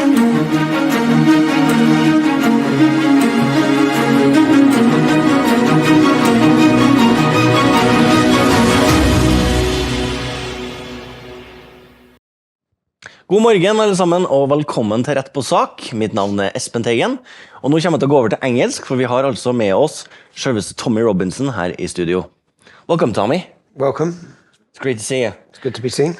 God morgen alle sammen, og velkommen til Rett på sak. Mitt navn Espen Teigen, og nå kommer jeg til å gå over til engelsk, for vi har altså med oss selveste Tommy Robinson her I studio. Welcome, Tommy. Welcome. It's great to see you. It's good to be seen.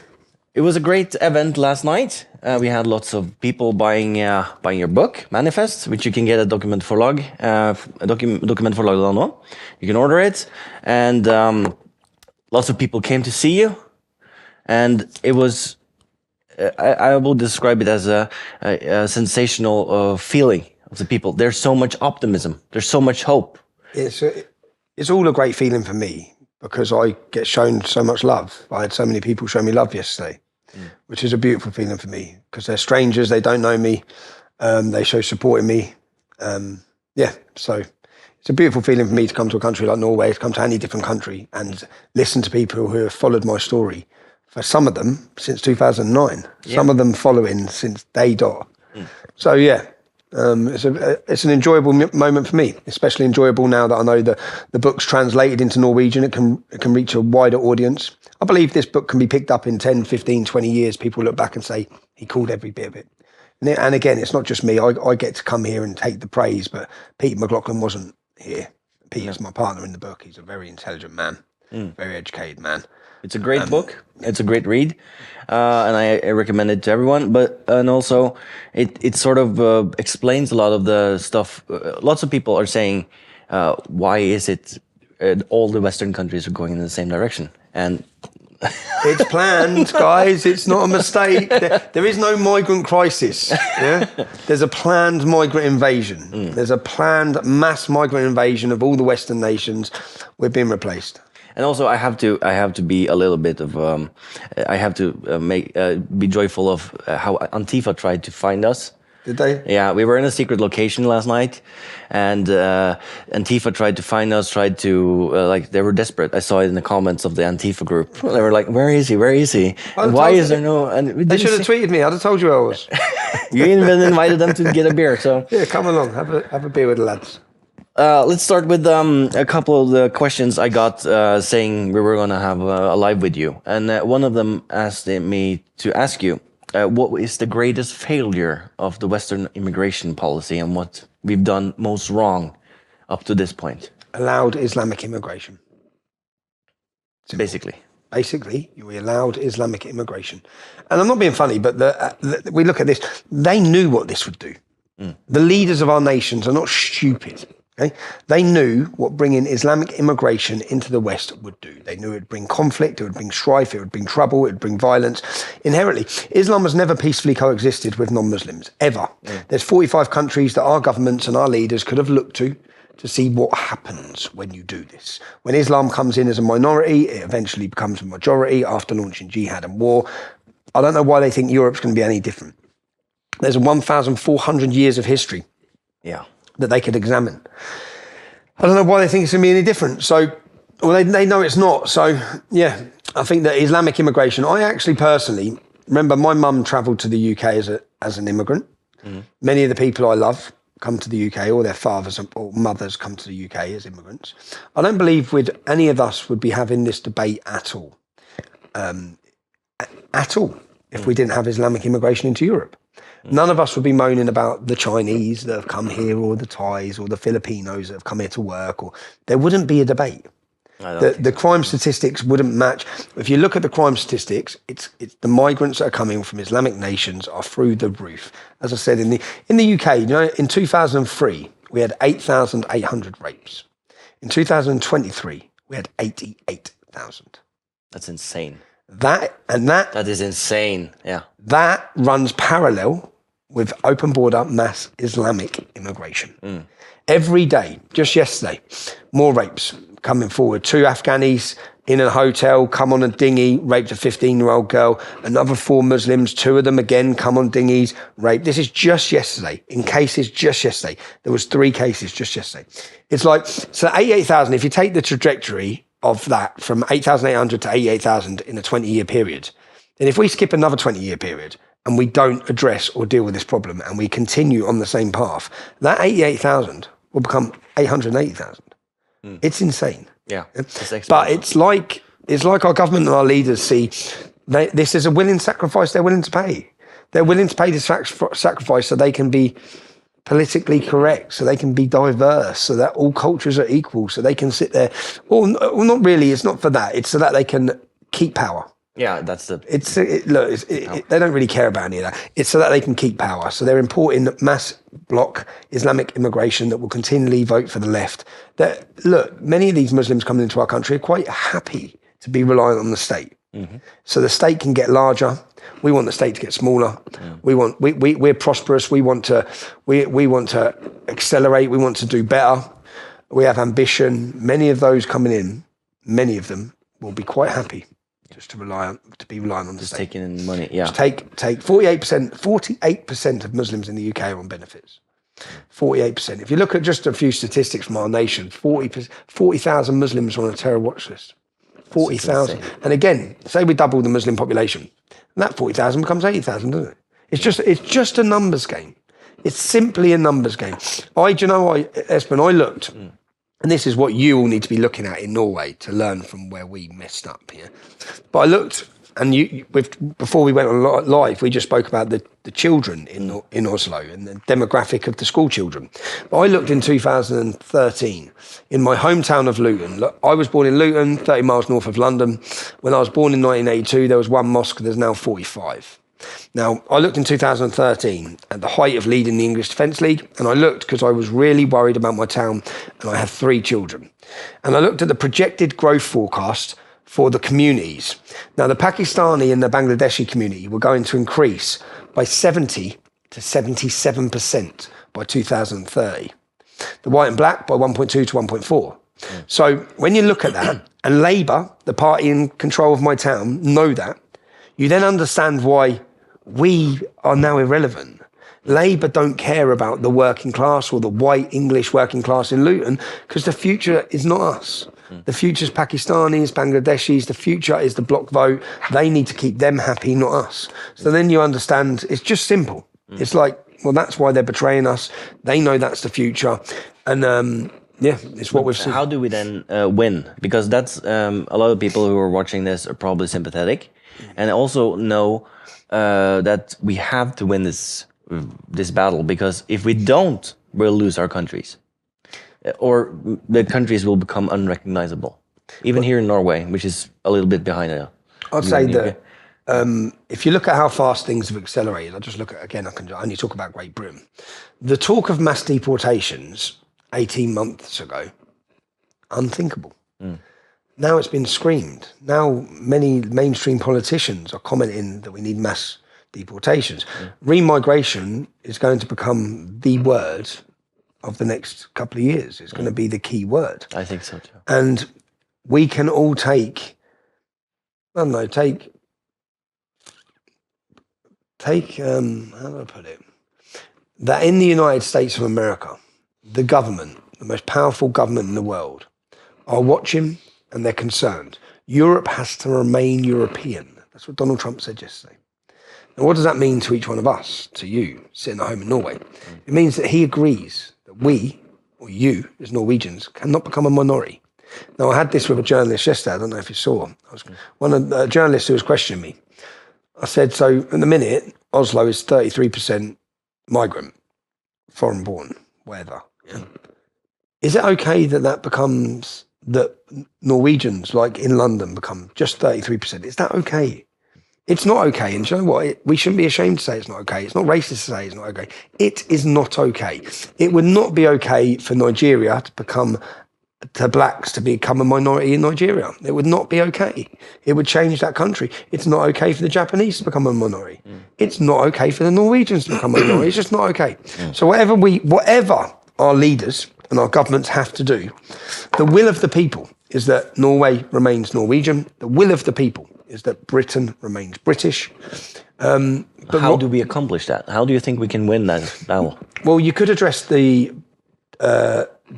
It was a great event last night. We had lots of people buying your book, Manifest, which you can get at Document Forlag. Documentforlag.no. You can order it, and lots of people came to see you, and it was... I will describe it as a sensational feeling of the people. There's so much optimism. There's so much hope. It's all a great feeling for me because I get shown so much love. I had so many people show me love yesterday, which is a beautiful feeling for me because they're strangers. They don't know me. They show support in me. So it's a beautiful feeling for me to come to a country like Norway, to come to any different country and listen to people who have followed my story. For some of them, since 2009. Yeah. Some of them following since day dot. So, it's an enjoyable moment for me, especially enjoyable now that I know that the book's translated into Norwegian. It can reach a wider audience. I believe this book can be picked up in 10, 15, 20 years. People look back and say, he called every bit of it. And again, it's not just me. I get to come here and take the praise, but Peter McLaughlin wasn't here. Peter's my partner in the book. He's a very intelligent man, very educated man. It's a great book. It's a great read, and I recommend it to everyone. And also, it sort of explains a lot of the stuff. Lots of people are saying, why is it all the Western countries are going in the same direction? And it's planned, guys. It's not a mistake. There is no migrant crisis. Yeah? There's a planned migrant invasion. There's a planned mass migrant invasion of all the Western nations. We're being replaced. And also, I have to be a little bit of I have to be joyful of how Antifa tried to find us. Did they? Yeah, we were in a secret location last night, and Antifa tried to find us. Tried to they were desperate. I saw it in the comments of the Antifa group. They were like, "Where is he? Where is he? And why is there no?" And they should have tweeted me. I'd have told you I was. You even invited them to get a beer. So yeah, come along, have a beer with the lads. Let's start with a couple of the questions I got saying we were going to have a live with you. And one of them asked me to ask you, what is the greatest failure of the Western immigration policy and what we've done most wrong up to this point? Allowed Islamic immigration. Basically, we allowed Islamic immigration. And I'm not being funny, but we look at this. They knew what this would do. The leaders of our nations are not stupid. Okay? They knew what bringing Islamic immigration into the West would do. They knew it would bring conflict, it would bring strife, it would bring trouble, it would bring violence. Inherently, Islam has never peacefully coexisted with non-Muslims, ever. There's 45 countries that our governments and our leaders could have looked to see what happens when you do this. When Islam comes in as a minority, it eventually becomes a majority after launching jihad and war. I don't know why they think Europe's going to be any different. There's 1,400 years of history. Yeah. That they could examine. I don't know why they think it's going to be any different. So, well, they know it's not. So, yeah, I think that Islamic immigration, I actually personally, remember my mum travelled to the UK as an immigrant. Many of the people I love come to the UK, or their fathers or mothers come to the UK as immigrants. I don't believe any of us would be having this debate at all. If we didn't have Islamic immigration into Europe. None of us would be moaning about the Chinese that have come here, or the Thais, or the Filipinos that have come here to work, or there wouldn't be a debate. The crime statistics wouldn't match. If you look at the crime statistics, it's the migrants that are coming from Islamic nations are through the roof. As I said, in the UK, in 2003, we had 8,800 rapes. In 2023, we had 88,000. That's insane. That is insane. Yeah. That runs parallel with open border mass Islamic immigration. Every day, just yesterday, more rapes coming forward. 2 Afghanis in a hotel, come on a dinghy, raped a 15-year-old girl. Another 4 Muslims, 2 of them again, come on dinghies, raped. This is just yesterday. In cases just yesterday. There was 3 cases just yesterday. It's like, so 88,000, if you take the trajectory of that from 8,800 to 88,000 in a 20-year period, then if we skip another 20-year period, and we don't address or deal with this problem, and we continue on the same path, that 88,000 will become 880,000. It's insane. Yeah, it's But it's like our government and our leaders see this is a willing sacrifice they're willing to pay. They're willing to pay this sacrifice so they can be politically correct, so they can be diverse, so that all cultures are equal, so they can sit there. Well, not really. It's not for that. It's so that they can keep power. Yeah, that's the. They don't really care about any of that. It's so that they can keep power. So they're importing mass block Islamic immigration that will continually vote for the left. Many of these Muslims coming into our country are quite happy to be reliant on the state. So the state can get larger. We want the state to get smaller. We're prosperous. We want to accelerate. We want to do better. We have ambition. Many of those coming in, many of them will be quite happy just to be reliant on the state. Taking in money, yeah. Just take 48% of Muslims in the UK are on benefits. 48%. If you look at just a few statistics from our nation, 40,000 Muslims are on a terror watch list. 40,000. And again, say we double the Muslim population, and that 40,000 becomes 80,000, doesn't it? It's just a numbers game. It's simply a numbers game. Espen, I looked, and this is what you all need to be looking at in Norway to learn from where we messed up here. But I looked, and before we went on live, we just spoke about the children in Oslo and the demographic of the school children. But I looked in 2013 in my hometown of Luton. Look, I was born in Luton, 30 miles north of London. When I was born in 1982, there was one mosque. There's now 45. Now, I looked in 2013 at the height of leading the English Defence League, and I looked because I was really worried about my town, and I have 3 children. And I looked at the projected growth forecast for the communities. Now, the Pakistani and the Bangladeshi community were going to increase by 70 to 77% by 2030. The white and black by 1.2 to 1.4. So when you look at that, and Labour, the party in control of my town, know that, you then understand why we are now irrelevant. Labour don't care about the working class or the white English working class in Luton because the future is not us. The future is Pakistanis, Bangladeshis. The future is the block vote. They need to keep them happy, not us. So then you understand it's just simple. It's like, well, that's why they're betraying us. They know that's the future. And it's what we've seen. How do we then win? Because that's a lot of people who are watching this are probably sympathetic and also know that we have to win this battle, because if we don't, we'll lose our countries, or the countries will become unrecognizable. Even here in Norway, which is a little bit behind. I'd say that if you look at how fast things have accelerated, I just look at, again, I can only talk about Great Britain. The talk of mass deportations 18 months ago, unthinkable. Now it's been screamed. Now many mainstream politicians are commenting that we need mass deportations. Remigration is going to become the word of the next couple of years. It's going to be the key word. I think so too. And we can all take how do I put it? That in the United States of America, the government, the most powerful government in the world, are watching and they're concerned. Europe has to remain European. That's what Donald Trump said yesterday. Now, what does that mean to each one of us, to you, sitting at home in Norway? It means that he agrees that we, or you, as Norwegians, cannot become a minority. Now, I had this with a journalist yesterday. I don't know if you saw. One of the journalists who was questioning me. I said, so at the minute, Oslo is 33% migrant, foreign-born, whatever. Yeah. Is it okay that becomes, that Norwegians, like in London, become just 33%? Is that okay? It's not okay. And you know what? We shouldn't be ashamed to say it's not okay. It's not racist to say it's not okay. It is not okay. It would not be okay for Nigeria to blacks to become a minority in Nigeria. It would not be okay. It would change that country. It's not okay for the Japanese to become a minority. It's not okay for the Norwegians to become a minority. It's just not okay. So whatever our leaders and our governments have to do, the will of the people is that Norway remains Norwegian. The will of the people is that Britain remains British. But how do we accomplish that? How do you think we can win that battle? Well, you could address the...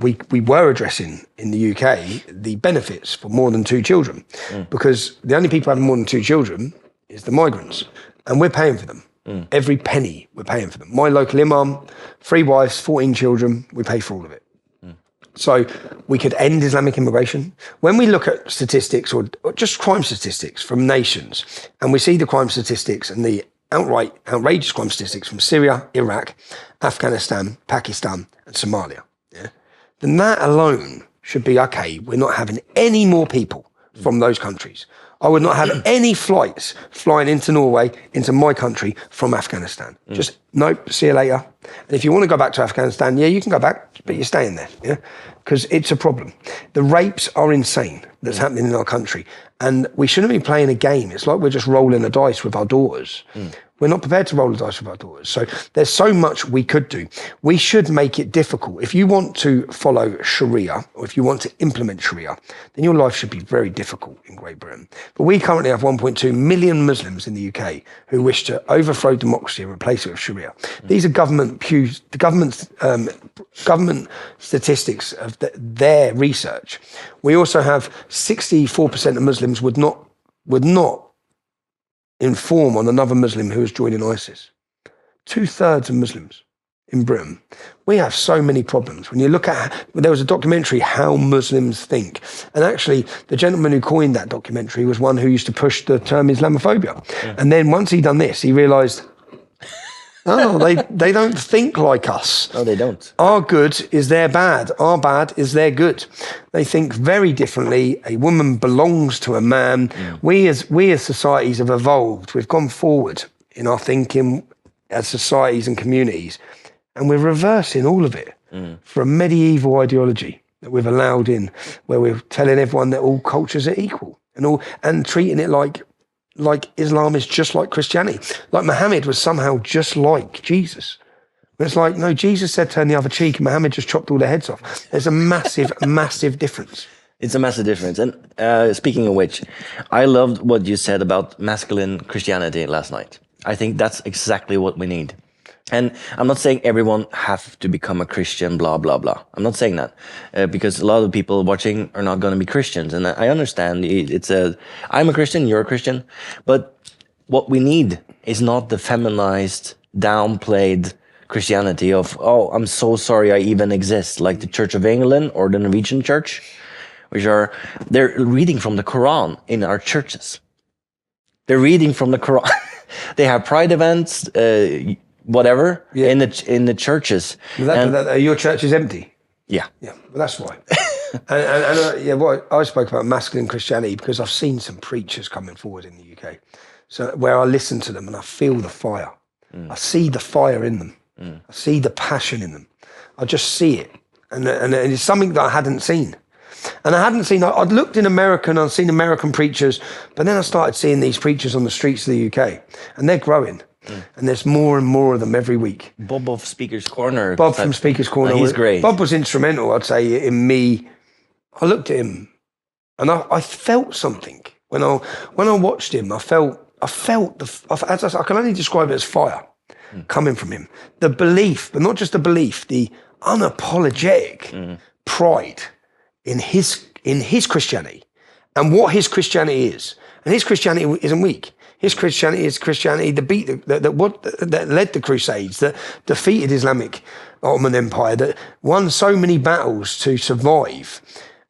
we were addressing in the UK the benefits for more than 2 children, because the only people having more than 2 children is the migrants, and we're paying for them. Every penny we're paying for them. My local imam, 3 wives, 14 children, we pay for all of it. So we could end Islamic immigration. When we look at statistics or just crime statistics from nations, and we see the crime statistics and the outright outrageous crime statistics from Syria, Iraq, Afghanistan, Pakistan, and Somalia, then that alone should be, okay, we're not having any more people from those countries. I would not have any flights flying into Norway, into my country from Afghanistan. Just, nope, see you later. And if you want to go back to Afghanistan, yeah, you can go back, but you're staying there, because it's a problem. The rapes are insane that's happening in our country. And we shouldn't be playing a game. It's like we're just rolling the dice with our daughters. We're not prepared to roll the dice with our daughters. So there's so much we could do. We should make it difficult. If you want to follow Sharia, or if you want to implement Sharia, then your life should be very difficult in Great Britain. But we currently have 1.2 million Muslims in the UK who wish to overthrow democracy and replace it with Sharia. These are government statistics of their research. We also have 64% of Muslims would not inform on another Muslim who is joining ISIS. 2/3 of Muslims in Britain. We have so many problems. When you look at, there was a documentary, How Muslims Think. And actually, the gentleman who coined that documentary was one who used to push the term Islamophobia. And then once he done this, he realised, oh, they don't think like us. No, they don't. Our good is their bad. Our bad is their good. They think very differently. A woman belongs to a man. We as societies have evolved. We've gone forward in our thinking as societies and communities, and we're reversing all of it for a medieval ideology that we've allowed in, where we're telling everyone that all cultures are equal and treating it like Islam is just like Christianity. Like Muhammad was somehow just like Jesus. But it's like, no, Jesus said turn the other cheek and Muhammad just chopped all their heads off. There's a massive, massive difference. It's a massive difference. And speaking of which, I loved what you said about masculine Christianity last night. I think that's exactly what we need. And I'm not saying everyone have to become a Christian, blah, blah, blah. I'm not saying that because a lot of people watching are not going to be Christians. And I understand I'm a Christian, you're a Christian. But what we need is not the feminized, downplayed Christianity of, oh, I'm so sorry I even exist, like the Church of England or the Norwegian church, they're reading from the Quran in our churches. They're reading from the Quran. They have pride events, whatever, in the churches. Your church is empty? Yeah. Yeah, well, that's why. What I spoke about masculine Christianity, because I've seen some preachers coming forward in the UK. So where I listen to them and I feel the fire. I see the fire in them. I see the passion in them. I just see it. And it's something that I hadn't seen. And I'd looked in America and I'd seen American preachers, but then I started seeing these preachers on the streets of the UK, and they're growing. And there's more and more of them every week. Bob of Speaker's Corner. Bob from Speaker's Corner. He's great. Bob was instrumental, I'd say, in me. I looked at him and I felt something. When I watched him, I can only describe it as fire coming from him. The belief, but not just the belief, the unapologetic pride in his Christianity and what his Christianity is. And his Christianity isn't weak. His Christianity is Christianity that led the Crusades, that defeated Islamic Ottoman Empire, that won so many battles to survive.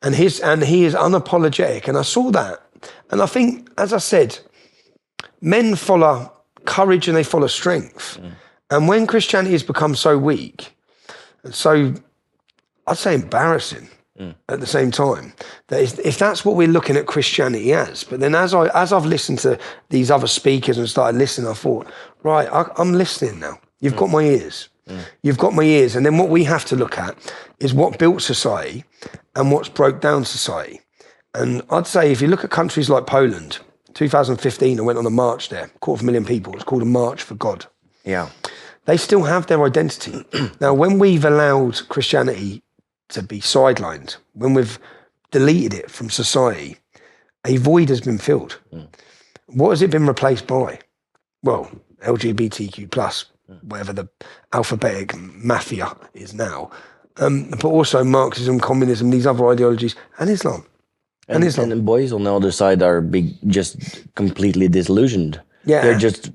And he is unapologetic. And I saw that. And I think, as I said, men follow courage and they follow strength. And when Christianity has become so weak, and so, I'd say embarrassing, at the same time, that if that's what we're looking at Christianity as, but then as I've listened to these other speakers and started listening, I thought, right, I'm listening now. You've got my ears. You've got my ears. And then what we have to look at is what built society and what's broke down society. And I'd say if you look at countries like Poland, 2015, I went on a march there, 250,000 people. It's called a March for God. Yeah. They still have their identity. Now, when we've allowed Christianity to be sidelined, when we've deleted it from society, a void has been filled. What has it been replaced by? Well, LGBTQ plus, whatever the alphabetic mafia is now, but also Marxism, communism, these other ideologies, and Islam. And the boys on the other side are just completely disillusioned. Yeah. They're just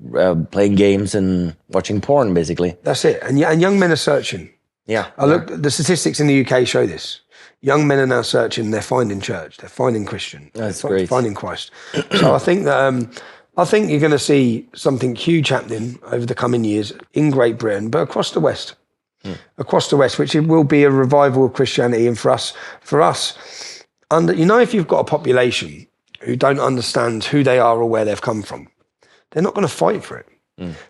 playing games and watching porn, basically. That's it. And young men are searching. Yeah. I look. The statistics in the UK show this. Young men are now searching. They're finding church. They're finding Christian. That's they're great. Finding Christ. So I think that I think you're going to see something huge happening over the coming years in Great Britain, but across the West. Across the West, which it will be a revival of Christianity. And for us, if you've got a population who don't understand who they are or where they've come from, they're not going to fight for it.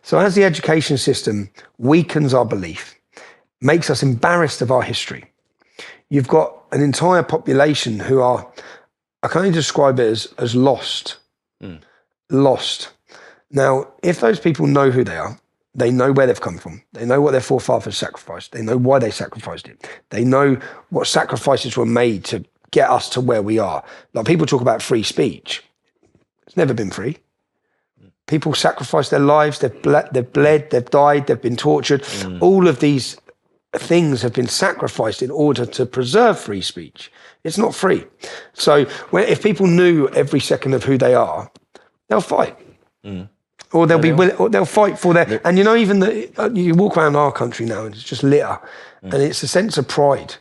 So as the education system weakens our belief, makes us embarrassed of our history, you've got an entire population who are, I can only describe it as lost. Lost. Now, if those people know who they are, they know where they've come from, they know what their forefathers sacrificed, they know why they sacrificed it, they know what sacrifices were made to get us to where we are. Like, people talk about free speech. It's never been free. People sacrifice their lives, they've bled, they've died, they've been tortured. All of these things have been sacrificed in order to preserve free speech. It's not free. So if people knew every second of who they are, they'll fight. Or they'll be willing, or they'll fight for their. And even you walk around our country now, and it's just litter, and it's a sense of pride,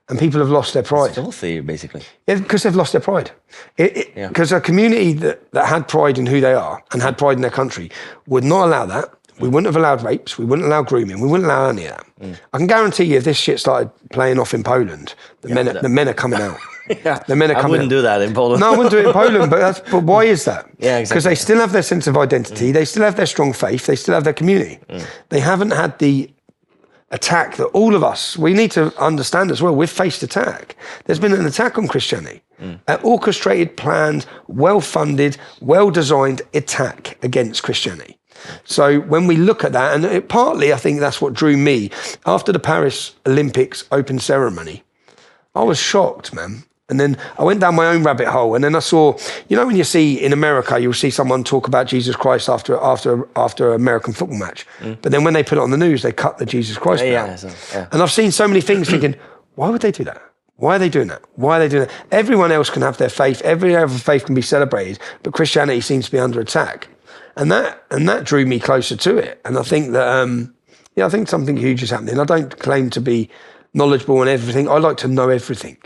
and people have lost their pride. It's filthy, basically. Yeah, because they've lost their pride. Because a community that had pride in who they are and had pride in their country would not allow that. We wouldn't have allowed rapes. We wouldn't allow grooming. We wouldn't allow any of that. I can guarantee you, if this shit started playing off in Poland, the men are coming out. The men are coming I wouldn't do that in Poland. No, I wouldn't do it in Poland, but why is that? Yeah, exactly. Because they still have their sense of identity, they still have their strong faith, they still have their community. They haven't had the attack that all of us, we need to understand as well, we've faced attack. There's been an attack on Christianity. An orchestrated, planned, well-funded, well-designed attack against Christianity. So when we look at that, and partly I think that's what drew me, after the Paris Olympics open ceremony, I was shocked, man. And then I went down my own rabbit hole, and then I saw, when you see in America, you'll see someone talk about Jesus Christ after an American football match. But then when they put it on the news, they cut the Jesus Christ out. And I've seen so many things thinking, why would they do that? Why are they doing that? Why are they doing that? Everyone else can have their faith. Every other faith can be celebrated, but Christianity seems to be under attack. And that drew me closer to it. And I think that, I think something huge is happening. I don't claim to be knowledgeable on everything. I like to know everything.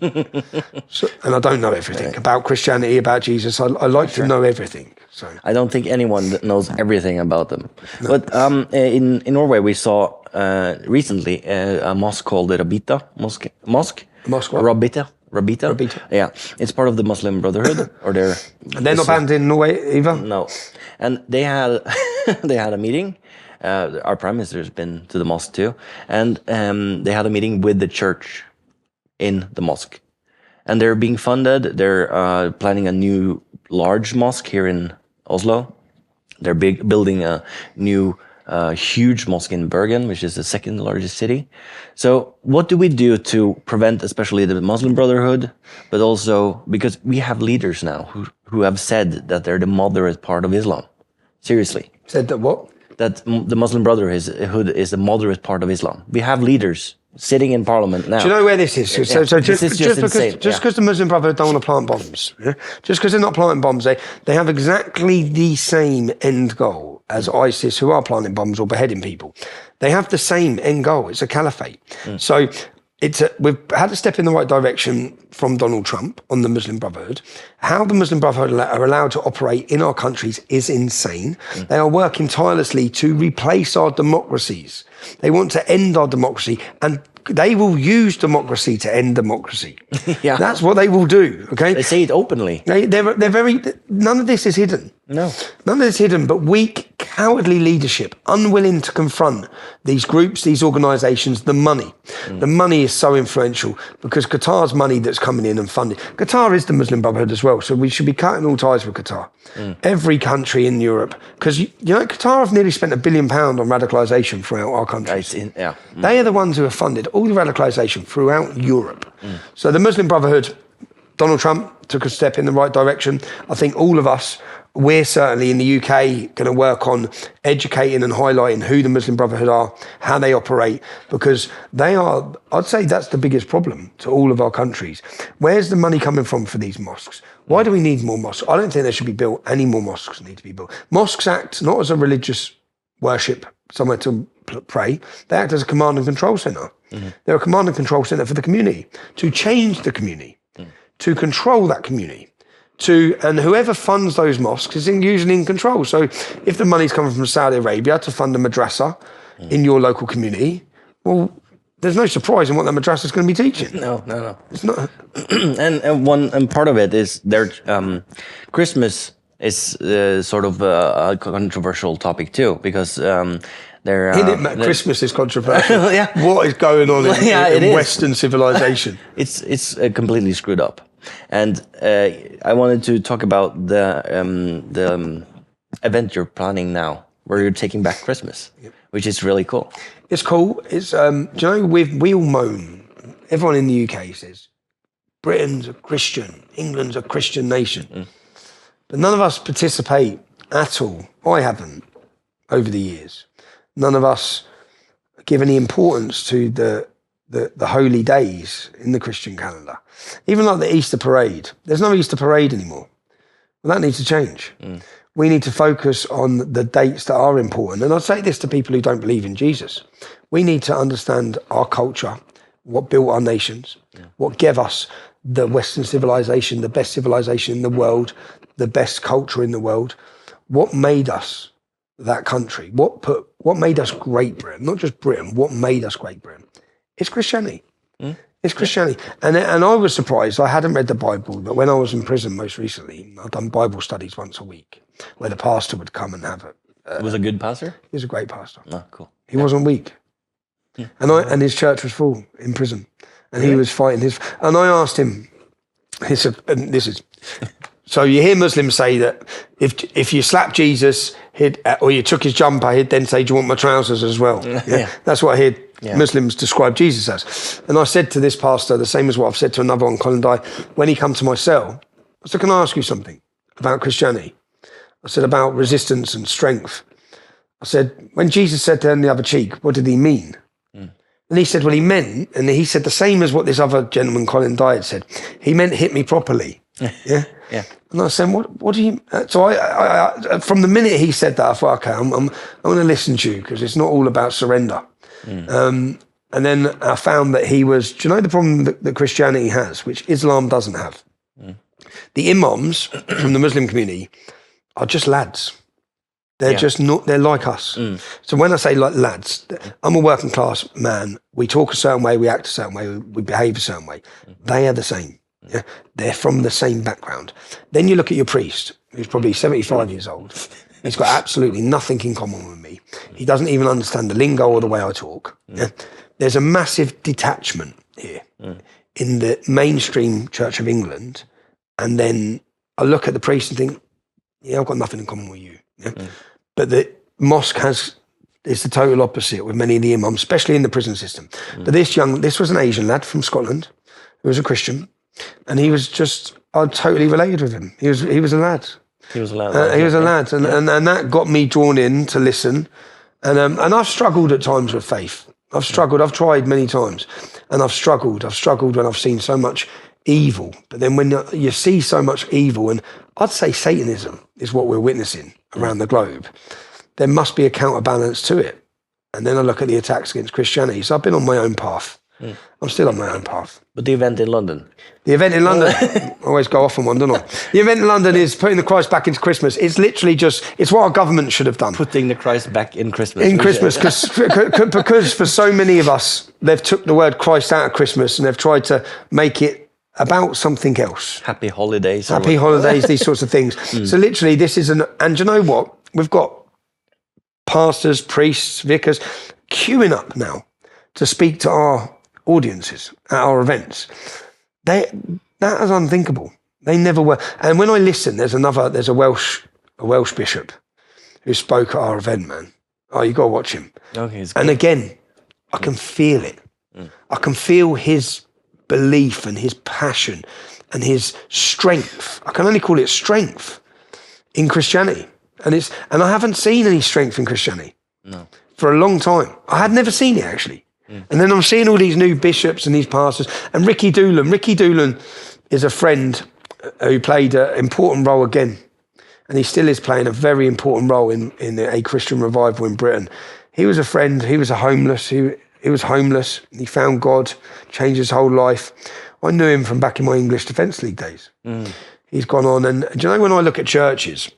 And I don't know everything about Christianity, about Jesus. I like to know everything. So I don't think anyone that knows everything about them. No. But in Norway, we saw recently a mosque called the Rabita Mosque. Mosque what? Rabita. Yeah, it's part of the Muslim Brotherhood, or they're. And they're not banned in Norway either. No, and they had they had a meeting. Our prime minister's been to the mosque too, and they had a meeting with the church in the mosque, and they're being funded. They're planning a new large mosque here in Oslo. They're building a new huge mosque in Bergen, which is the second largest city. So what do we do to prevent, especially the Muslim Brotherhood, but also because we have leaders now who have said that they're the moderate part of Islam? Seriously. Said that what? That the Muslim Brotherhood is the moderate part of Islam. We have leaders sitting in parliament now. Do you know where this is? So just because the Muslim Brotherhood don't want to plant bombs, just because they're not planting bombs, they have exactly the same end goal as ISIS, who are planting bombs or beheading people. They have the same end goal. It's a caliphate. So we've had to step in the right direction from Donald Trump on the Muslim Brotherhood. How the Muslim Brotherhood are allowed to operate in our countries is insane. They are working tirelessly to replace our democracies. They want to end our democracy, and they will use democracy to end democracy. Yeah. That's what they will do, okay? They say it openly. They're very, none of this is hidden. No. None of this is hidden, but weak, cowardly leadership, unwilling to confront these groups, these organisations, the money. The money is so influential because Qatar's money that's coming in and funding. Qatar is the Muslim Brotherhood as well, so we should be cutting all ties with Qatar. Every country in Europe, because Qatar have nearly spent £1 billion on radicalisation throughout our countries. They are the ones who have funded all the radicalisation throughout Europe. So the Muslim Brotherhood, Donald Trump took a step in the right direction. I think all of us, we're certainly in the UK going to work on educating and highlighting who the Muslim Brotherhood are, how they operate, because they are, I'd say that's the biggest problem to all of our countries. Where's the money coming from for these mosques? Why do we need more mosques? I don't think there should be built. Any more mosques need to be built. Mosques act not as a religious worship, somewhere to pray. They act as a command and control centre. They're a command and control centre for the community, to change the community, to control that community. And whoever funds those mosques is usually in control. So if the money's coming from Saudi Arabia to fund a madrasa in your local community, well, there's no surprise in what that madrasa is going to be teaching. No. It's not. and part of it is their Christmas is sort of a controversial topic too, because Christmas is controversial. Yeah. What is going on in Western civilization? It's completely screwed up. And I wanted to talk about the event you're planning now, where you're taking back Christmas, which is really cool. It's cool. It's do you know, we all moan. Everyone in the UK says Britain's a Christian, England's a Christian nation, but none of us participate at all. I haven't over the years. None of us give any importance to the holy days in the Christian calendar. Even like the Easter parade. There's no Easter parade anymore. Well, that needs to change. We need to focus on the dates that are important. And I'd say this to people who don't believe in Jesus. We need to understand our culture, what built our nations, what gave us the Western civilization, the best civilization in the world, the best culture in the world. What made us that country? What made us Great Britain? Not just Britain, what made us Great Britain? It's Christianity. It's Christianity. And I was surprised. I hadn't read the Bible, but when I was in prison most recently, I'd done Bible studies once a week, where the pastor would come and have it. Was a good pastor? He was a great pastor. Oh, cool. He wasn't weak. And his church was full in prison. And he was fighting his... And I asked him, he said, and this is... So you hear Muslims say that if you slap Jesus, or you took his jumper, he'd then say, do you want my trousers as well? Yeah. That's what I hear Muslims describe Jesus as. And I said to this pastor, the same as what I've said to another on Colin Dye, when he come to my cell, I said, can I ask you something about Christianity? I said, about resistance and strength. I said, when Jesus said turn the other cheek, what did he mean? And he said, well, he meant, and he said the same as what this other gentleman, Colin Dye, had said. He meant hit me properly. Yeah. And I said, what do you... So I from the minute he said that, I thought, okay, I'm going to listen to you, because it's not all about surrender. And then I found that he was... Do you know the problem that Christianity has, which Islam doesn't have? The imams from the Muslim community are just lads. They're just not... They're like us. So when I say like lads, I'm a working class man. We talk a certain way, we act a certain way, we behave a certain way. They are the same. Yeah, they're from the same background. Then you look at your priest, who's probably 75 years old. He's got absolutely nothing in common with me. He doesn't even understand the lingo or the way I talk. Yeah? There's a massive detachment here in the mainstream Church of England. And then I look at the priest and think, yeah, I've got nothing in common with you. Yeah? But the mosque is the total opposite with many of the imams, especially in the prison system. But this was an Asian lad from Scotland who was a Christian. And he was just, I totally related with him. He was a lad. He was a lad. He was a lad. And that got me drawn in to listen. And I've struggled at times with faith. I've struggled. I've tried many times. And I've struggled. I've struggled when I've seen so much evil. But then when you see so much evil, and I'd say Satanism is what we're witnessing around the globe, there must be a counterbalance to it. And then I look at the attacks against Christianity. So I've been on my own path. I'm still on my own path. But the event in London? The event in London, I always go off on one, don't I? The event in London is putting the Christ back into Christmas. It's literally it's what our government should have done. Putting the Christ back in Christmas. In Christmas, because for so many of us, they've took the word Christ out of Christmas and they've tried to make it about something else. Happy holidays. Happy holidays, these sorts of things. So literally this is and you know what? We've got pastors, priests, vicars, queuing up now to speak to our audiences at our events. That is unthinkable. They never were. And when I listen, there's a Welsh bishop who spoke at our event, man. Oh, you got to watch him. Okay, and again, I can feel it. I can feel his belief and his passion and his strength. I can only call it strength in Christianity. And I haven't seen any strength in Christianity for a long time. I had never seen it, actually. And then I'm seeing all these new bishops and these pastors. And Ricky Doolan is a friend who played an important role again. And he still is playing a very important role in a Christian revival in Britain. He was a friend. He was homeless. He was homeless. He found God, changed his whole life. I knew him from back in my English Defence League days. He's gone on. And do you know, when I look at churches,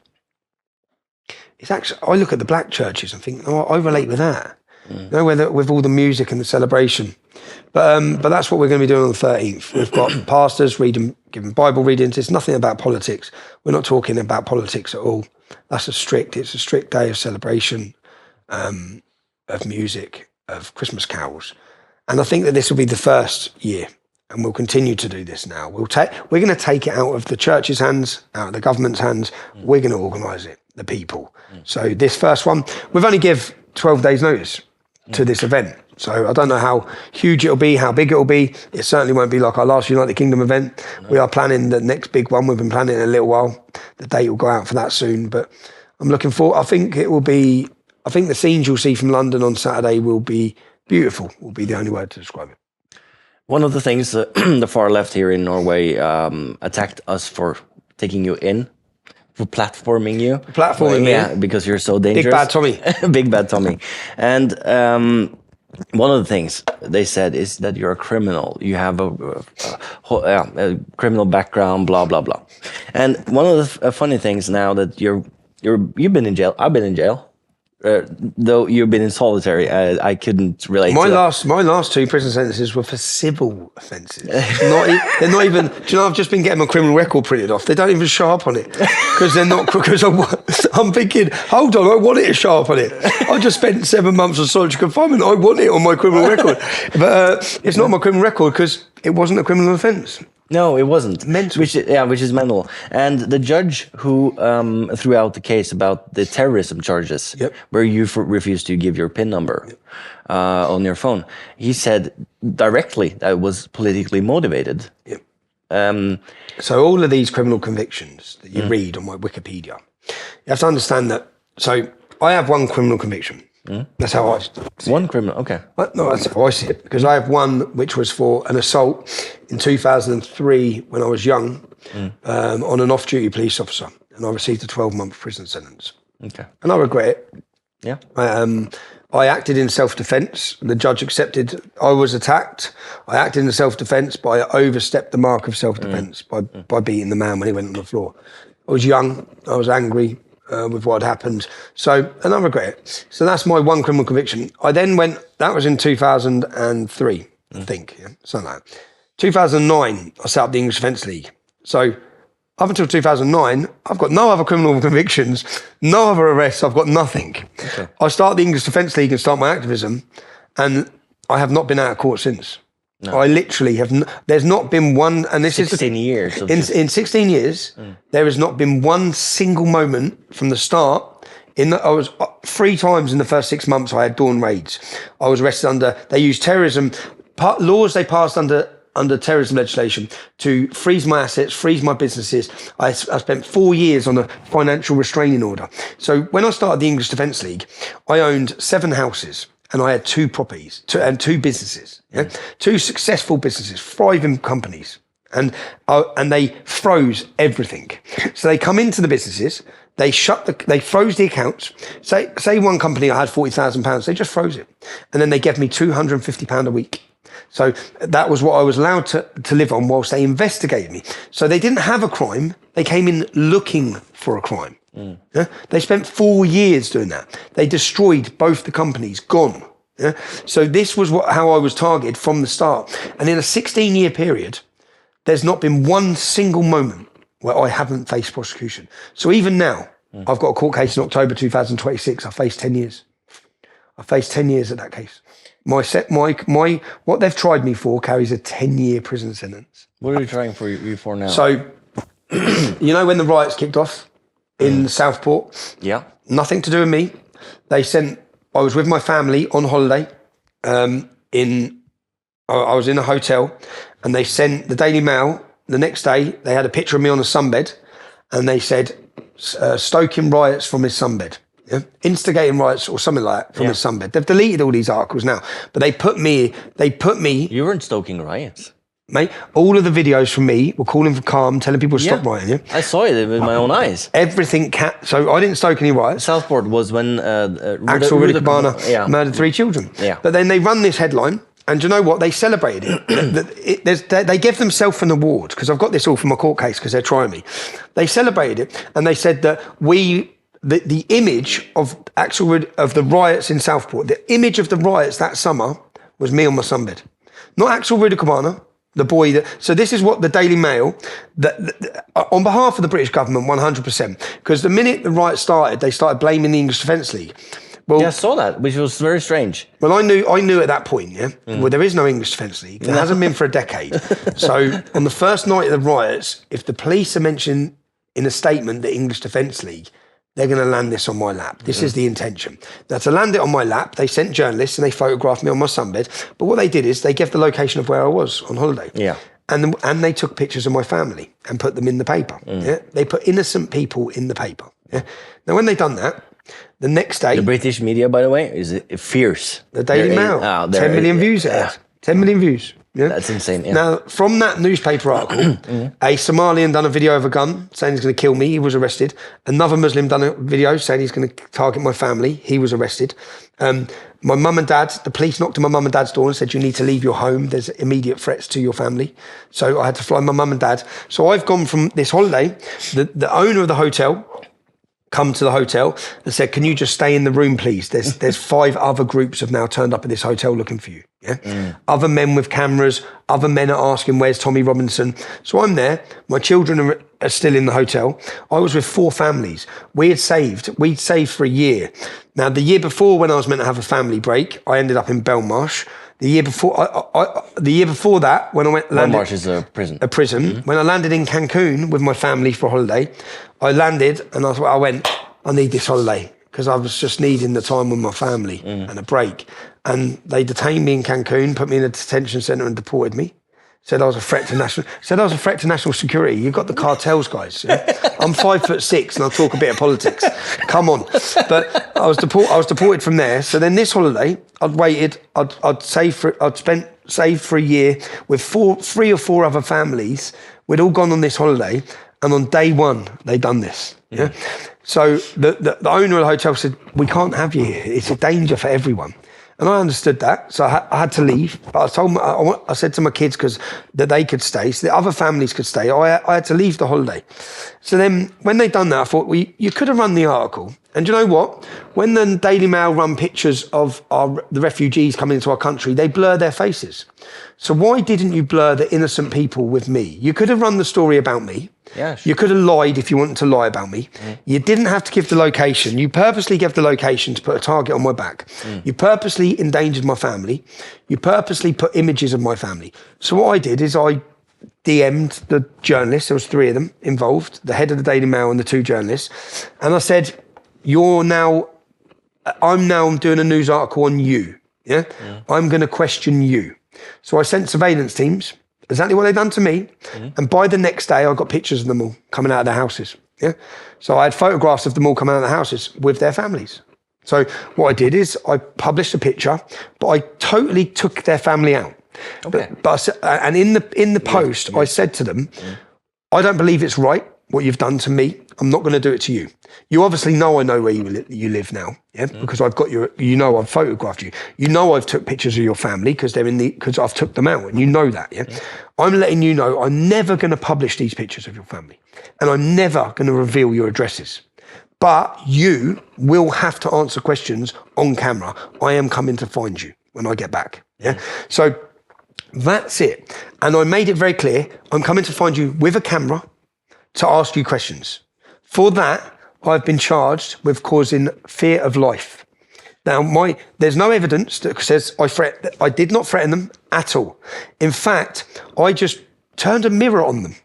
it's actually, I look at the black churches and think, oh, I relate with that. You know, with all the music and the celebration. But that's what we're going to be doing on the 13th. We've got pastors giving Bible readings. It's nothing about politics. We're not talking about politics at all. It's a strict day of celebration, of music, of Christmas carols. And I think that this will be the first year, and we'll continue to do this now. We're going to take it out of the church's hands, out of the government's hands. We're going to organise it, the people. So this first one, we've only give 12 days notice to this event. So I don't know how huge it'll be, how big it'll be. It certainly won't be like our last United Kingdom event. We are planning the next big one. We've been planning it a little while. The date will go out for that soon, but I'm looking forward. I think the scenes you'll see from London on Saturday will be beautiful, will be the only word to describe it. One of the things the far left here in Norway attacked us for taking you in, for platforming you. Platforming me? Yeah, because you're so dangerous. Big bad Tommy. Big bad Tommy. And one of the things they said is that you're a criminal. You have a criminal background, blah, blah, blah. And one of the funny things now that you've been in jail, I've been in jail. Though you've been in solitary, I couldn't relate to that. My last 2 prison sentences were for civil offences. They're not even. Do you know? I've just been getting my criminal record printed off. They don't even show up on it because they're not. Because I'm thinking, hold on, I want it to show up on it. I just spent 7 months of solitary confinement. I want it on my criminal record, but it's not my criminal record because it wasn't a criminal offence. No, it wasn't. Mental. Which is mental. And the judge who threw out the case about the terrorism charges, where you refused to give your PIN number on your phone, he said directly that it was politically motivated. So all of these criminal convictions that you read on my Wikipedia, you have to understand that. So I have one criminal conviction. That's how I see it. One criminal, okay. No, that's how I see it. Because I have one which was for an assault in 2003 when I was young on an off-duty police officer, and I received a 12-month prison sentence. Okay. And I regret it. Yeah. I acted in self-defence. The judge accepted I was attacked. I acted in self-defence, but I overstepped the mark of self-defence by beating the man when he went on the floor. I was young. I was angry with what had happened. So, and I regret it. So that's my one criminal conviction. I then went, that was in 2003, I think, something like that. 2009, I set up the English Defence League. So up until 2009, I've got no other criminal convictions, no other arrests, I've got nothing. Okay. I start the English Defence League and start my activism, and I have not been out of court since. No. I literally have. There's not been one, and this 16 is years. In 16 years, there has not been one single moment from the start. I was 3 times in the first 6 months. I had dawn raids. I was arrested under. They used terrorism laws. They passed under terrorism legislation to freeze my assets, freeze my businesses. I spent 4 years on a financial restraining order. So when I started the English Defence League, I owned 7 houses. And I had 2 properties and 2 businesses, 2 successful businesses, thriving companies, and they froze everything. So they come into the businesses, they froze the accounts. Say one company I had £40,000, they just froze it, and then they gave me £250 a week. So that was what I was allowed to live on whilst they investigated me. So they didn't have a crime; they came in looking for a crime. They spent 4 years doing that. They destroyed both the companies, gone. So this was how I was targeted from the start. And in a 16-year period, there's not been one single moment where I haven't faced prosecution. So even now, I've got a court case in October 2026. I faced 10 years. I faced 10 years at that case. What they've tried me for carries a 10-year prison sentence. What are they trying for you for now? So, you know when the riots kicked off in Southport? Yeah. Nothing to do with me. I was with my family on holiday. I was in a hotel, and they sent the Daily Mail the next day, they had a picture of me on a sunbed, and they said, stoking riots from his sunbed. Yeah? Instigating riots or something like that from his sunbed. They've deleted all these articles now, but they put me. You weren't stoking riots. Mate, all of the videos from me were calling for calm, telling people to stop rioting. Yeah? I saw it with my own eyes. Everything so I didn't stoke any riots. Southport was when Axel Rudikabana murdered 3 children. Yeah. But then they run this headline, and do you know what? They celebrated it. They gave themselves an award, because I've got this all from my court case because they're trying me. They celebrated it, and they said that the image of of the riots in Southport, the image of the riots that summer was me on my sunbed. Not Axel Rudikabana, the boy so this is what the Daily Mail, on behalf of the British government, 100%, because the minute the riots started, they started blaming the English Defence League. Well, I saw that, which was very strange. Well, I knew at that point, well, there is no English Defence League. There hasn't been for a decade. So on the first night of the riots, if the police are mentioned in a statement, the English Defence League, they're going to land this on my lap. This is the intention. Now, to land it on my lap, they sent journalists and they photographed me on my sunbed. But what they did is they gave the location of where I was on holiday. Yeah. And they took pictures of my family and put them in the paper. Yeah? They put innocent people in the paper. Yeah? Now, when they've done that, the next day... The British media, by the way, is fierce. The Daily Mail. 10 million views it has. 10 million views. Yeah? That's insane. Yeah. Now, from that newspaper article, a Somalian done a video of a gun saying he's going to kill me. He was arrested. Another Muslim done a video saying he's going to target my family. He was arrested. My mum and dad, the police knocked on my mum and dad's door and said, you need to leave your home. There's immediate threats to your family. So I had to fly my mum and dad. So I've gone from this holiday, the owner of the hotel come to the hotel and said, can you just stay in the room, please? There's 5 other groups have now turned up at this hotel looking for you. Yeah. Other men with cameras, other men are asking, where's Tommy Robinson? So I'm there. My children are still in the hotel. I was with 4 families. We'd saved for a year. Now, the year before, when I was meant to have a family break, I ended up in Belmarsh. The year before, that, when I went landed, Belmarsh is a prison. A prison. When I landed in Cancun with my family for a holiday, I landed and I went, I need this holiday, because I was just needing the time with my family and a break. And they detained me in Cancun, put me in a detention centre and deported me. Said I was a threat to national security. You've got the cartels, guys. Yeah? I'm 5'6" and I'll talk a bit of politics. Come on. But I was deported from there. So then this holiday, I'd saved for a year with 3 or 4 other families. We'd all gone on this holiday, and on day 1, they'd done this. Yeah. So the owner of the hotel said, we can't have you here. It's a danger for everyone. And I understood that, so I had to leave. But I said to my kids, because that they could stay, so the other families could stay, I had to leave the holiday. So then when they'd done that, I thought, well, you could have run the article. And do you know what? When the Daily Mail run pictures of the refugees coming into our country, they blur their faces. So why didn't you blur the innocent people with me? You could have run the story about me. Yeah, sure. You could have lied if you wanted to lie about me. You didn't have to give the location. You purposely gave the location to put a target on my back. You purposely endangered my family. You purposely put images of my family. So what I did is I DM'd the journalists. There was 3 of them involved, the head of the Daily Mail and the 2 journalists. And I said, I'm now doing a news article on you. Yeah. I'm going to question you. So I sent surveillance teams, exactly what they'd done to me. And by the next day, I got pictures of them all coming out of their houses. Yeah. So I had photographs of them all coming out of their houses with their families. So what I did is I published a picture, but I totally took their family out. Okay. And in the post, I said to them, I don't believe it's right what you've done to me. I'm not going to do it to you. You obviously know I know where you live now, yeah? Because I've got I've photographed you. You know I've took pictures of your family because I've took them out, and you know that, yeah? I'm letting you know I'm never going to publish these pictures of your family, and I'm never going to reveal your addresses. But you will have to answer questions on camera. I am coming to find you when I get back, yeah? So that's it. And I made it very clear, I'm coming to find you with a camera to ask you questions. For that, I've been charged with causing fear of life. Now, there's no evidence that says I did not threaten them at all. In fact, I just turned a mirror on them.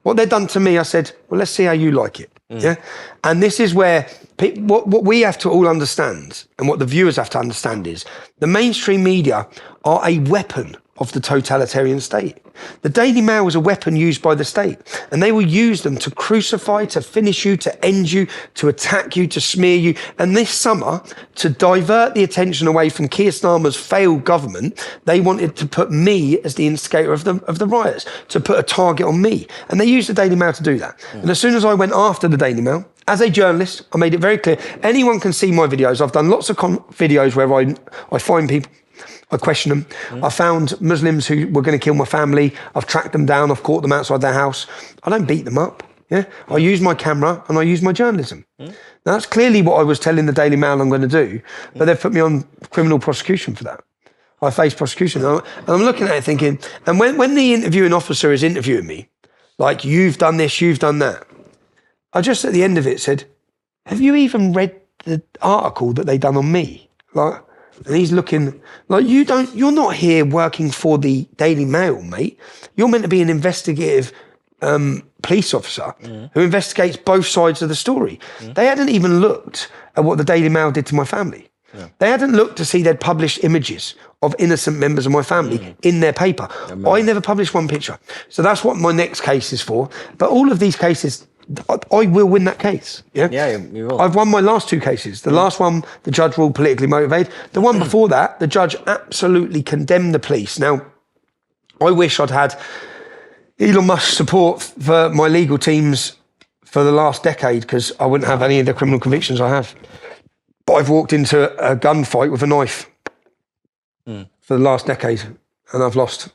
What they'd done to me, I said, well, let's see how you like it. Yeah. And this is where what we have to all understand, and what the viewers have to understand, is the mainstream media are a weapon of the totalitarian state. The Daily Mail was a weapon used by the state, and they will use them to crucify, to finish you, to end you, to attack you, to smear you. And this summer, to divert the attention away from Keir Starmer's failed government, they wanted to put me as the instigator of the riots, to put a target on me. And they used the Daily Mail to do that. And as soon as I went after the Daily Mail, as a journalist, I made it very clear, anyone can see my videos. I've done lots of videos where I find people, I question them. I found Muslims who were going to kill my family. I've tracked them down. I've caught them outside their house. I don't beat them up. Yeah, I use my camera and I use my journalism. Now, that's clearly what I was telling the Daily Mail I'm going to do, but they've put me on criminal prosecution for that. I face prosecution. And I'm looking at it thinking, and when the interviewing officer is interviewing me, like, you've done this, you've done that, I just at the end of it said, have you even read the article that they done on me? Like, and he's looking like, you're not here working for the Daily Mail, mate. You're meant to be an investigative police officer who investigates both sides of the story. They hadn't even looked at what the Daily Mail did to my family. They hadn't looked to see they'd published images of innocent members of my family in their paper. I never published one picture. So that's what my next case is for. But all of these cases, I will win that case. Yeah, you will. I've won my last two cases. The last one, the judge ruled politically motivated. The one before that, the judge absolutely condemned the police. Now, I wish I'd had Elon Musk's support for my legal teams for the last decade, because I wouldn't have any of the criminal convictions I have. But I've walked into a gunfight with a knife for the last decade, and I've lost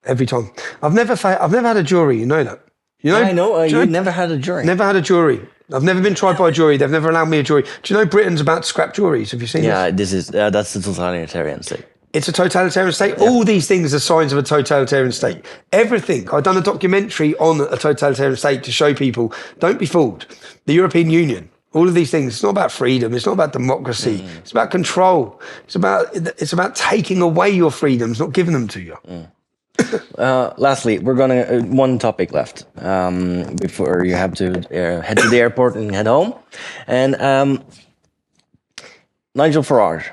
every time. I've never had a jury, you know that. You know, I know, you never had a jury. Never had a jury. I've never been tried by a jury. They've never allowed me a jury. Do you know Britain's about to scrap juries? Have you seen this? That's the totalitarian state. It's a totalitarian state. Yeah. All these things are signs of a totalitarian state. Everything. I've done a documentary on a totalitarian state to show people, don't be fooled. The European Union, all of these things, it's not about freedom. It's not about democracy. It's about control. It's about taking away your freedoms, not giving them to you. Lastly, we're gonna one topic left before you have to head to the airport and head home. And Nigel Farage,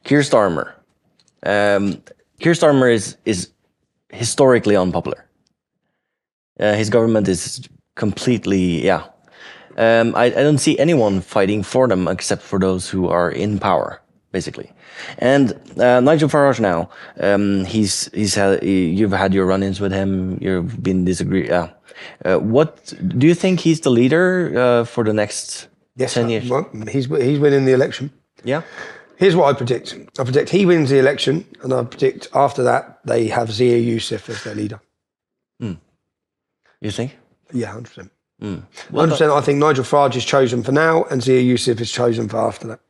Keir Starmer. Keir Starmer is historically unpopular. His government is completely I don't see anyone fighting for them except for those who are in power, basically. And Nigel Farage now, you've had your run-ins with him. You've been what do you think he's the leader for the next 10 years? Well, he's winning the election. Yeah. Here's what I predict. I predict he wins the election, and I predict after that they have Zia Youssef as their leader. You think? Yeah, 100%. 100%. I think Nigel Farage is chosen for now, and Zia Youssef is chosen for after that.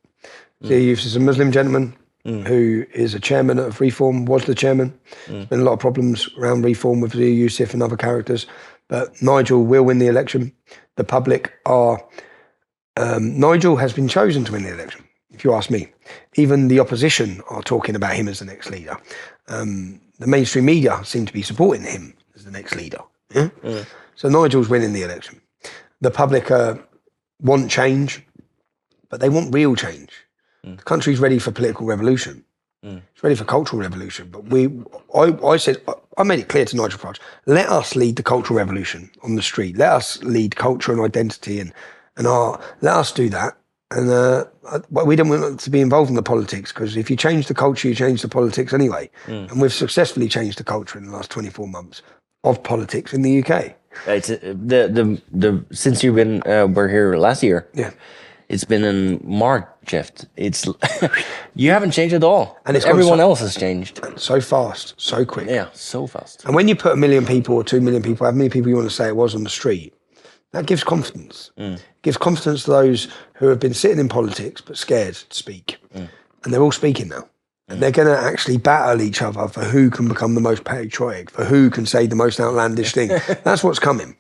Zia Youssef is a Muslim gentleman who is a chairman of Reform, was the chairman. There's been a lot of problems around Reform with Zia Youssef and other characters, but Nigel will win the election. The public are... Nigel has been chosen to win the election, if you ask me. Even the opposition are talking about him as the next leader. The mainstream media seem to be supporting him as the next leader. Yeah? So Nigel's winning the election. The public want change, but they want real change. The country's ready for political revolution. It's ready for cultural revolution. But I made it clear to Nigel Farage, let us lead the cultural revolution on the street. Let us lead culture and identity and art. Let us do that. And we don't want to be involved in the politics, because if you change the culture, you change the politics anyway. And we've successfully changed the culture in the last 24 months of politics in the UK. It's since you've been were here last year. Yeah, it's been a marked shift. It's you haven't changed at all, and everyone else has changed so fast, so quick. Yeah, so fast. And when you put 1 million people or 2 million people, how many people you want to say it was on the street, that gives confidence. It gives confidence to those who have been sitting in politics but scared to speak, and they're all speaking now. And they're going to actually battle each other for who can become the most patriotic, for who can say the most outlandish thing. That's what's coming.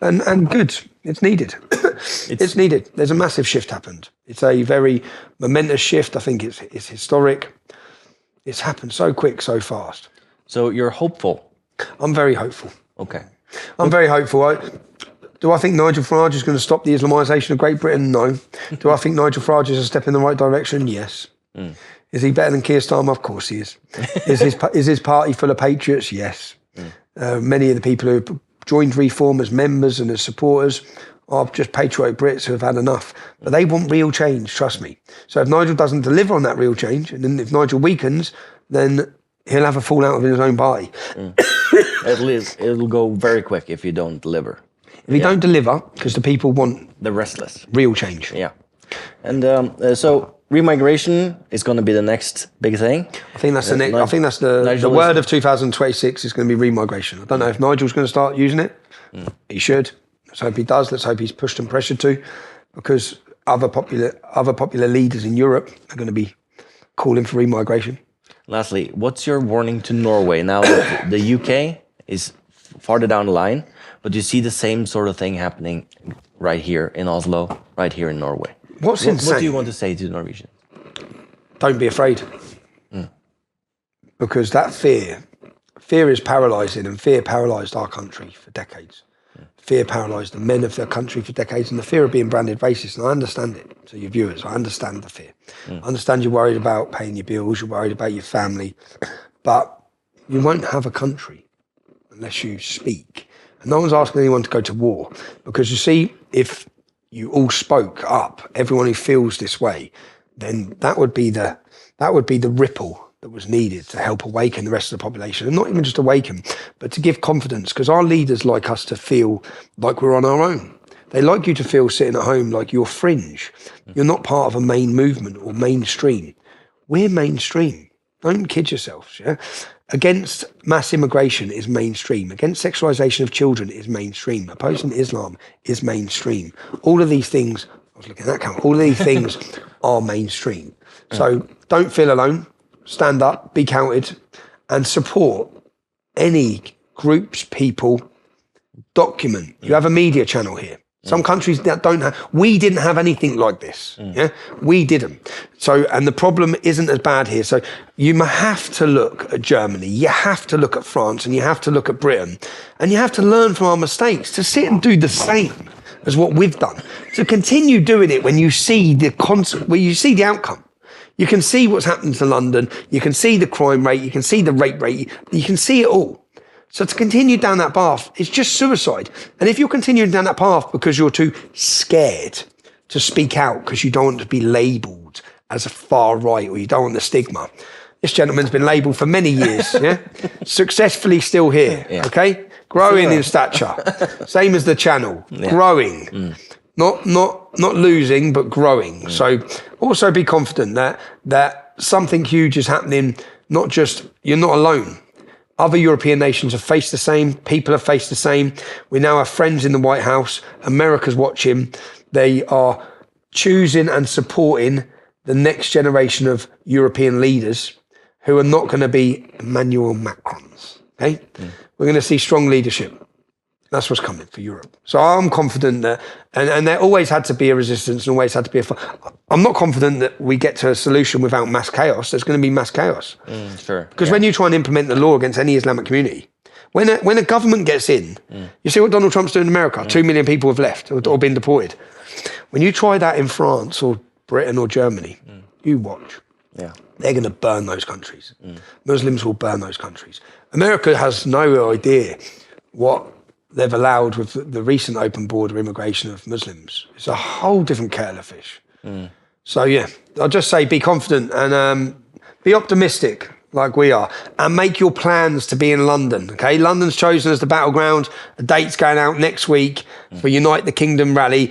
And good. It's needed. It's needed. There's a massive shift happened. It's a very momentous shift. I think it's historic. It's happened so quick, so fast. So you're hopeful? I'm very hopeful. Okay. I'm very hopeful. Do I think Nigel Farage is going to stop the Islamisation of Great Britain? No. Do I think Nigel Farage is a step in the right direction? Yes. Is he better than Keir Starmer? Of course he is. Is his party full of patriots? Yes. Many of the people who have joined Reform as members and as supporters are just patriotic Brits who have had enough. But they want real change, trust me. So if Nigel doesn't deliver on that real change, and then if Nigel weakens, then he'll have a fallout within his own party. It'll go very quick if you don't deliver. If you don't deliver, because the people want the restless real change. Yeah. And so remigration is going to be the next big thing. I think that's the word of 2026 is going to be remigration. I don't know if Nigel's going to start using it. He should. Let's hope he does. Let's hope he's pushed and pressured to, because other popular leaders in Europe are going to be calling for remigration. Lastly, what's your warning to Norway now that the UK is farther down the line, but you see the same sort of thing happening right here in Oslo, right here in Norway? What's insane? What do you want to say to the Norwegians? Don't be afraid. Because that fear is paralysing, and fear paralysed our country for decades. Fear paralysed the men of their country for decades, and the fear of being branded racist, and I understand it. So your viewers, I understand the fear. I understand you're worried about paying your bills, you're worried about your family, but you won't have a country unless you speak. And no one's asking anyone to go to war, because you see, if you all spoke up, everyone who feels this way, then that would be the ripple that was needed to help awaken the rest of the population, and not even just awaken, but to give confidence, because our leaders like us to feel like we're on our own. They like you to feel sitting at home like you're fringe. You're not part of a main movement or mainstream. We're mainstream. Don't kid yourselves, yeah? Against mass immigration is mainstream. Against sexualization of children is mainstream. Opposing Islam is mainstream. All of these things, I was looking at that camera, all of these things are mainstream. So don't feel alone. Stand up, be counted, and support any groups, people. Document. You have a media channel here. Some countries that don't have, we didn't have anything like this. Yeah, we didn't. So, and the problem isn't as bad here. So you have to look at Germany, you have to look at France, and you have to look at Britain, and you have to learn from our mistakes to sit and do the same as what we've done. To continue doing it when you see the outcome. You can see what's happened to London. You can see the crime rate. You can see the rape rate. You can see it all. So to continue down that path is just suicide. And if you're continuing down that path because you're too scared to speak out because you don't want to be labelled as a far right, or you don't want the stigma. This gentleman's been labelled for many years, yeah? Successfully still here, okay? Growing in stature. Same as the channel, growing. Not losing, but growing. So also be confident that something huge is happening. Not just, you're not alone. Other European nations have faced the same. People have faced the same. We now have friends in the White House. America's watching. They are choosing and supporting the next generation of European leaders who are not going to be Emmanuel Macrons. Okay? We're going to see strong leadership. That's what's coming for Europe. So I'm confident that, and there always had to be a resistance and always had to be I'm not confident that we get to a solution without mass chaos. There's going to be mass chaos. Sure. Because when you try and implement the law against any Islamic community, when a government gets in, you see what Donald Trump's doing in America, 2 million people have left or been deported. When you try that in France or Britain or Germany, you watch. Yeah. They're going to burn those countries. Muslims will burn those countries. America has no idea what they've allowed with the recent open border immigration of Muslims. It's a whole different kettle of fish. So yeah, I'll just say be confident and be optimistic like we are, and make your plans to be in London, okay? London's chosen as the battleground. A date's going out next week for Unite the Kingdom rally.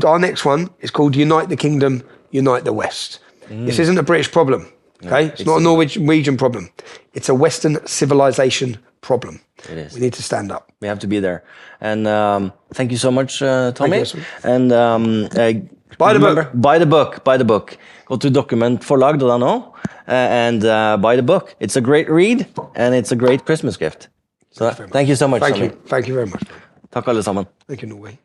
Our next one is called Unite the Kingdom, Unite the West. This isn't a British problem, okay? It's not a Norwegian problem. It's a Western civilization problem. It is. We need to stand up. We have to be there. And thank you so much, Tommy. Thank you. And Buy the book. Buy the book. Go to dokumentforlag.no and buy the book. It's a great read and it's a great Christmas gift. So thank you so much, Tommy. Thank you very much. Takk alle sammen. Thank you, Norway.